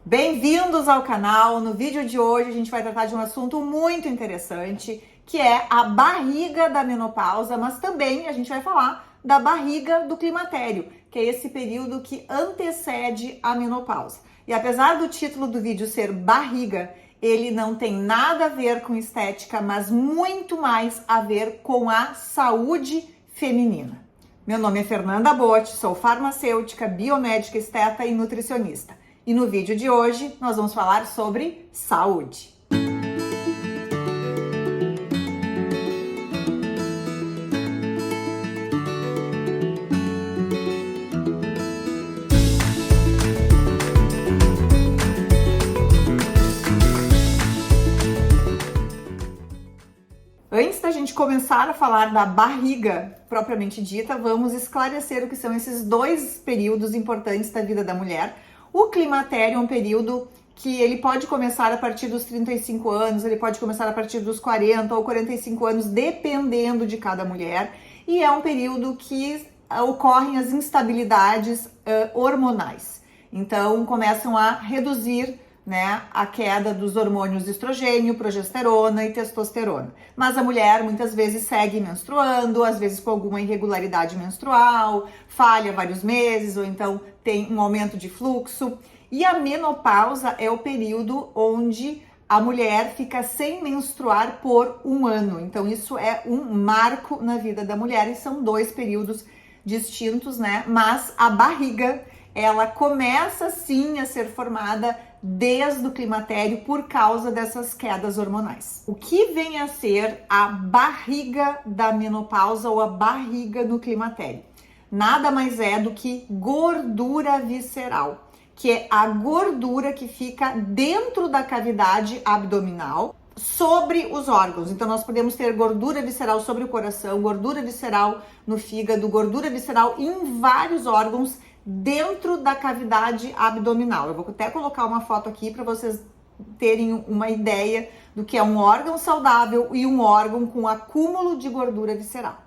Bem-vindos ao canal. No vídeo de hoje a gente vai tratar de um assunto muito interessante, que é a barriga da menopausa, mas também a gente vai falar da barriga do climatério, que é esse período que antecede a menopausa. E apesar do título do vídeo ser barriga, ele não tem nada a ver com estética, mas muito mais a ver com a saúde feminina. Meu nome é Fernanda Botti, sou farmacêutica, biomédica, esteta e nutricionista. E no vídeo de hoje nós vamos falar sobre saúde. Antes da gente começar a falar da barriga propriamente dita, vamos esclarecer o que são esses dois períodos importantes da vida da mulher. O climatério é um período que ele pode começar a partir dos 35 anos, ele pode começar a partir dos 40 ou 45 anos, dependendo de cada mulher. E é um período que ocorrem as instabilidades hormonais. Então, começam a reduzir a queda dos hormônios estrogênio, progesterona e testosterona. Mas a mulher muitas vezes segue menstruando, às vezes com alguma irregularidade menstrual, falha vários meses ou então tem um aumento de fluxo. E a menopausa é o período onde a mulher fica sem menstruar por um ano. Então isso é um marco na vida da mulher e são dois períodos distintos, Mas a barriga, ela começa sim a ser formada desde o climatério por causa dessas quedas hormonais. O que vem a ser a barriga da menopausa ou a barriga no climatério? Nada mais é do que gordura visceral, que é a gordura que fica dentro da cavidade abdominal sobre os órgãos. Então nós podemos ter gordura visceral sobre o coração, gordura visceral no fígado, gordura visceral em vários órgãos dentro da cavidade abdominal. Eu vou até colocar uma foto aqui para vocês terem uma ideia do que é um órgão saudável e um órgão com acúmulo de gordura visceral.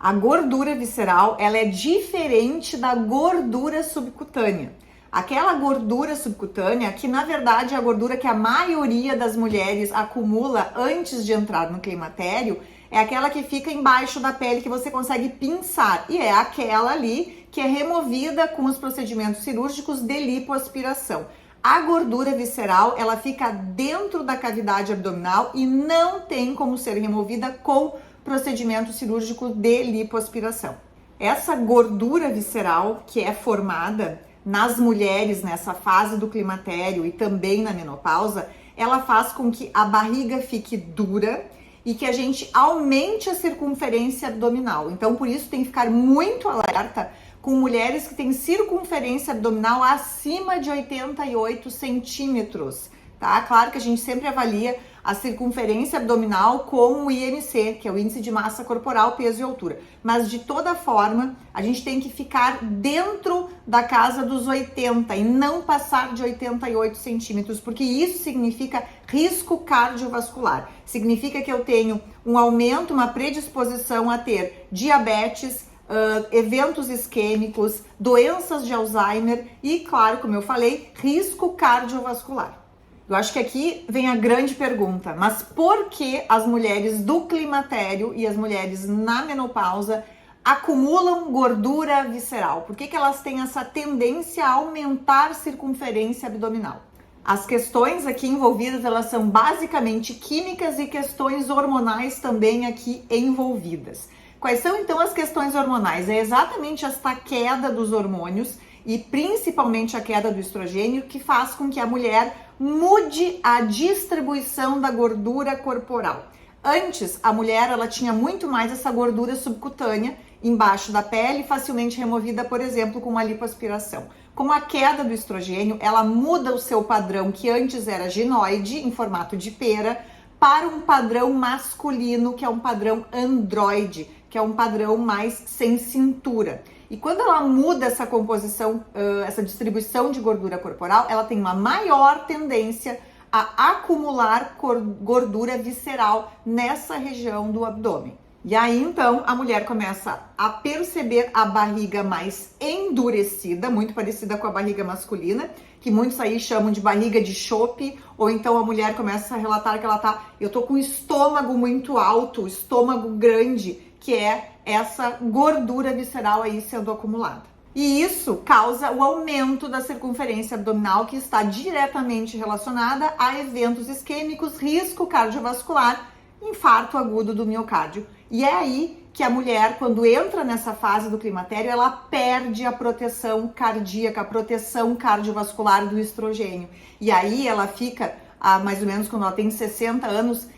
A gordura visceral, ela é diferente da gordura subcutânea. Aquela gordura subcutânea, que na verdade é a gordura que a maioria das mulheres acumula antes de entrar no climatério, é aquela que fica embaixo da pele que você consegue pinçar. E é aquela ali que é removida com os procedimentos cirúrgicos de lipoaspiração. A gordura visceral, ela fica dentro da cavidade abdominal e não tem como ser removida com procedimento cirúrgico de lipoaspiração. Essa gordura visceral que é formada nas mulheres nessa fase do climatério e também na menopausa, ela faz com que a barriga fique dura e que a gente aumente a circunferência abdominal. Então, por isso tem que ficar muito alerta com mulheres que têm circunferência abdominal acima de 88 centímetros, tá? Claro que a gente sempre avalia a circunferência abdominal com o IMC, que é o Índice de Massa Corporal, Peso e Altura. Mas, de toda forma, a gente tem que ficar dentro da casa dos 80 e não passar de 88 centímetros, porque isso significa risco cardiovascular. Significa que eu tenho um aumento, uma predisposição a ter diabetes, eventos isquêmicos, doenças de Alzheimer e, claro, como eu falei, risco cardiovascular. Eu acho que aqui vem a grande pergunta, mas por que as mulheres do climatério e as mulheres na menopausa acumulam gordura visceral? Por que elas têm essa tendência a aumentar circunferência abdominal? As questões aqui envolvidas, elas são basicamente químicas e questões hormonais também aqui envolvidas. Quais são então as questões hormonais? É exatamente esta queda dos hormônios e principalmente a queda do estrogênio que faz com que a mulher mude a distribuição da gordura corporal. Antes, a mulher ela tinha muito mais essa gordura subcutânea embaixo da pele, facilmente removida, por exemplo, com uma lipoaspiração. Com a queda do estrogênio, ela muda o seu padrão, que antes era ginoide, em formato de pera, para um padrão masculino, que é um padrão androide, que é um padrão mais sem cintura. E quando ela muda essa composição, essa distribuição de gordura corporal, ela tem uma maior tendência a acumular gordura visceral nessa região do abdômen. E aí, então, a mulher começa a perceber a barriga mais endurecida, muito parecida com a barriga masculina, que muitos aí chamam de barriga de chope, ou então a mulher começa a relatar que eu tô com o estômago muito alto, estômago grande, que é essa gordura visceral aí sendo acumulada. E isso causa o aumento da circunferência abdominal, que está diretamente relacionada a eventos isquêmicos, risco cardiovascular, infarto agudo do miocárdio. E é aí que a mulher, quando entra nessa fase do climatério, ela perde a proteção cardíaca, a proteção cardiovascular do estrogênio. E aí ela fica, mais ou menos quando ela tem 60 anos,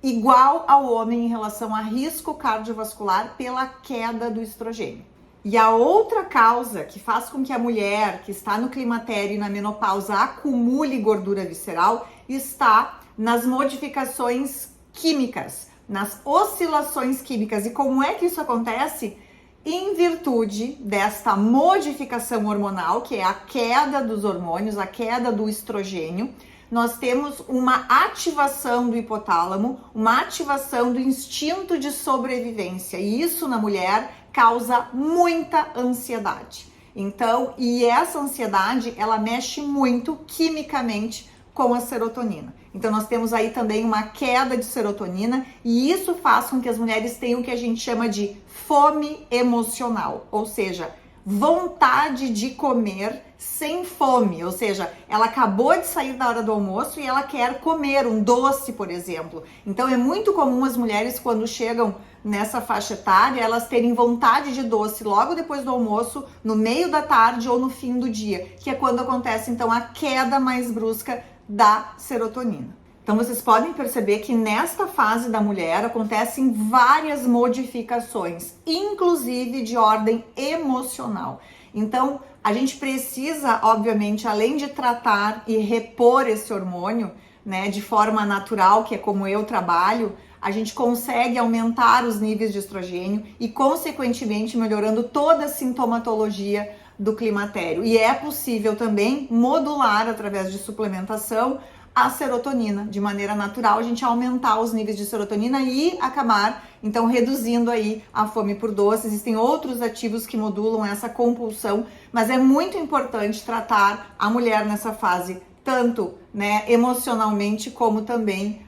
igual ao homem em relação a risco cardiovascular pela queda do estrogênio. E a outra causa que faz com que a mulher que está no climatério e na menopausa acumule gordura visceral está nas modificações químicas, nas oscilações químicas. E como é que isso acontece? Em virtude desta modificação hormonal, que é a queda dos hormônios, a queda do estrogênio, nós temos uma ativação do hipotálamo, uma ativação do instinto de sobrevivência. E isso na mulher causa muita ansiedade. Então, e essa ansiedade, ela mexe muito quimicamente com a serotonina. Então nós temos aí também uma queda de serotonina e isso faz com que as mulheres tenham o que a gente chama de fome emocional, ou seja, vontade de comer sem fome, ou seja, ela acabou de sair da hora do almoço e ela quer comer um doce, por exemplo. Então é muito comum as mulheres, quando chegam nessa faixa etária, elas terem vontade de doce logo depois do almoço, no meio da tarde ou no fim do dia, que é quando acontece então a queda mais brusca da serotonina. Então vocês podem perceber que nesta fase da mulher acontecem várias modificações, inclusive de ordem emocional. Então a gente precisa, obviamente, além de tratar e repor esse hormônio, né, de forma natural, que é como eu trabalho, a gente consegue aumentar os níveis de estrogênio e, consequentemente, melhorando toda a sintomatologia do climatério. E é possível também modular, através de suplementação, a serotonina. De maneira natural, a gente aumentar os níveis de serotonina e acabar, então, reduzindo aí a fome por doce. Existem outros ativos que modulam essa compulsão, mas é muito importante tratar a mulher nessa fase, tanto, né, emocionalmente, como também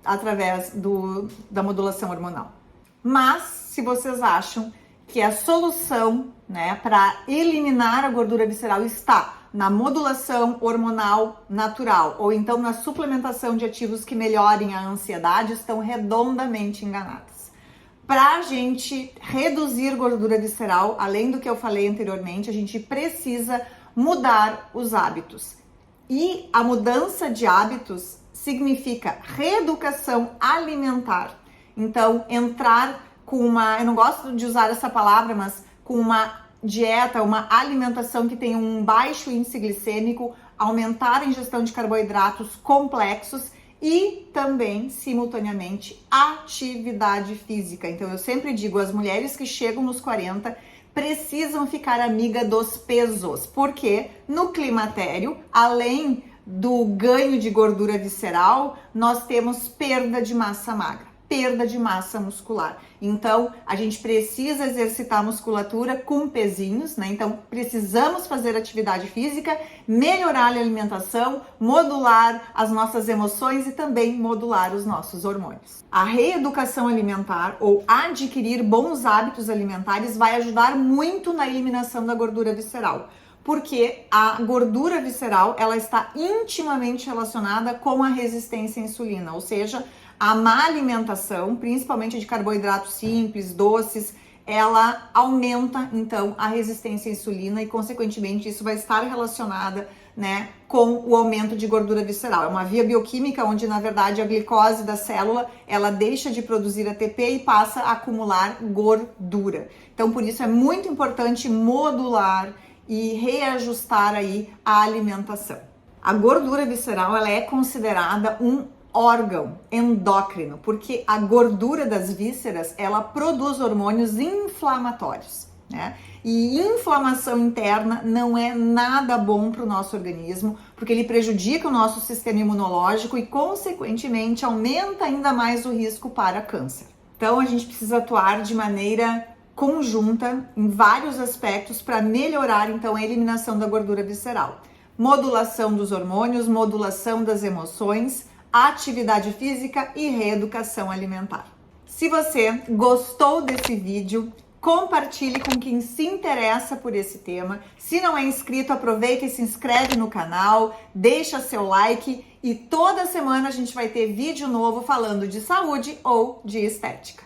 através da modulação hormonal. Mas, se vocês acham que a solução, né, para eliminar a gordura visceral está na modulação hormonal natural ou então na suplementação de ativos que melhorem a ansiedade, estão redondamente enganadas. Para a gente reduzir gordura visceral, além do que eu falei anteriormente, a gente precisa mudar os hábitos. E a mudança de hábitos significa reeducação alimentar. Então, entrar com eu não gosto de usar essa palavra, mas com uma dieta, uma alimentação que tenha um baixo índice glicêmico, aumentar a ingestão de carboidratos complexos e também, simultaneamente, atividade física. Então, eu sempre digo, as mulheres que chegam nos 40 precisam ficar amiga dos pesos, porque no climatério, além do ganho de gordura visceral, nós temos perda de massa magra, perda de massa muscular. Então, a gente precisa exercitar a musculatura com pezinhos, né? Então, precisamos fazer atividade física, melhorar a alimentação, modular as nossas emoções e também modular os nossos hormônios. A reeducação alimentar ou adquirir bons hábitos alimentares vai ajudar muito na eliminação da gordura visceral, porque a gordura visceral, ela está intimamente relacionada com a resistência à insulina, ou seja, a má alimentação, principalmente de carboidratos simples, doces, ela aumenta, então, a resistência à insulina e, consequentemente, isso vai estar relacionada, né, com o aumento de gordura visceral. É uma via bioquímica onde, na verdade, a glicose da célula, ela deixa de produzir ATP e passa a acumular gordura. Então, por isso, é muito importante modular e reajustar aí a alimentação. A gordura visceral, ela é considerada um órgão endócrino, porque a gordura das vísceras, ela produz hormônios inflamatórios, né? E inflamação interna não é nada bom para o nosso organismo, porque ele prejudica o nosso sistema imunológico e, consequentemente, aumenta ainda mais o risco para câncer. Então a gente precisa atuar de maneira conjunta em vários aspectos para melhorar então a eliminação da gordura visceral. Modulação dos hormônios, modulação das emoções, atividade física e reeducação alimentar. Se você gostou desse vídeo, compartilhe com quem se interessa por esse tema. Se não é inscrito, aproveita e se inscreve no canal, deixa seu like e toda semana a gente vai ter vídeo novo falando de saúde ou de estética.